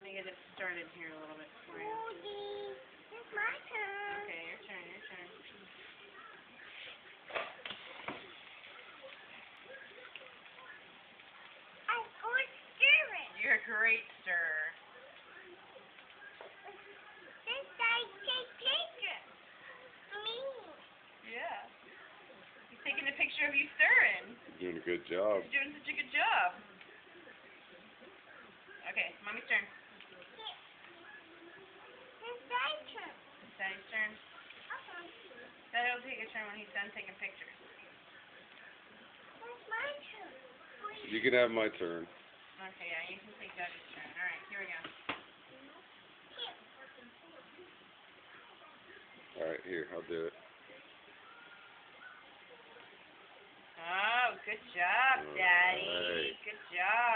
Let me get it started here a little bit for you. Woody, it's my turn. Okay, your turn, your turn. I'm good stirring. You're a great stirrer. This guy take pictures. Me. Yeah. He's taking a picture of you stirring. Doing a good job. You're doing such a good job. Okay, Mommy's turn. It's Daddy's turn. It's Daddy's turn. Okay. Daddy will take a turn when he's done taking pictures. It's my turn. You can have my turn. Okay, yeah, you can take Daddy's turn. Alright, here we go. Alright, here, I'll do it. Oh, good job, Daddy. Alright. Good job.